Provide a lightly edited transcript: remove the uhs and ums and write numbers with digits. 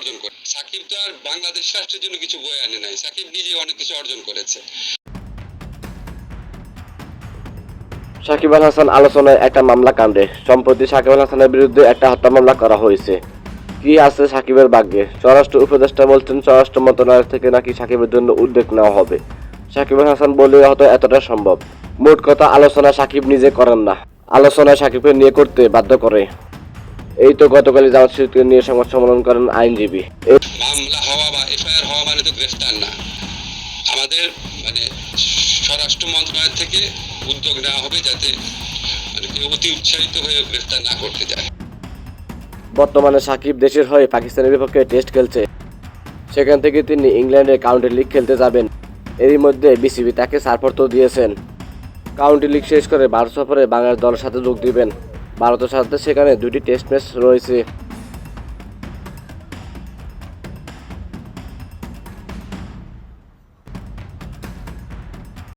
অর্জন করে। সাকিব তো আর বাংলাদেশ রাষ্ট্রের জন্য কিছু বয়ে আনে নাই, সাকিব নিজে অনেক কিছু অর্জন করেছে। সাকিব আল হাসান আলোচনায় একটা মামলা কাণ্ডে সম্প্রতি সাকিব আল হাসানের বিরুদ্ধে একটা হত্যা মামলা করা হয়েছে। কি আছে সাকিবের ভাগ্যে? স্বরাষ্ট্র উপদেষ্টা বলছেন স্বরাষ্ট্র মন্ত্রণালয় থেকে নাকি সাকিবের জন্য উদ্যোগ নেওয়া হবে। সাকিব আল হাসান বললে হয়তো এতটা সম্ভব। মোট কথা, আলোচনা সাকিব নিজে করেন না, আলোচনায় সাকিবকে নিয়ে করতে বাধ্য করে। এই তো গতকালই জামাত শিবিরকে নিয়ে সংবাদ সম্মেলন করেন আইনজীবী। মামলা হওয়া বা এফআইআর হওয়া মানে তো গ্রেফতার না। আমাদের মানে স্বরাষ্ট্র মন্ত্রণালয় থেকে উদ্যোগ নেওয়া হবে যাতে মানে কেউ অতি উৎসাহিত হয়ে গ্রেফতার না করতে যায়। বর্তমানে সাকিব দেশের হয়ে পাকিস্তানের বিপক্ষে টেস্ট খেলছে। সেখান থেকে তিনি ইংল্যান্ডে কাউন্টি লিগ খেলতে যাবেন। এরই মধ্যে বিসিবি তাকে ছাড়পত্র দিয়েছেন। কাউন্টি লিগ শেষ করে ভারত সফরে বাংলাদেশ দলের সাথে যোগ দিবেন। ভারতের সাথে সেখানে 2টি টেস্ট ম্যাচ রয়েছে।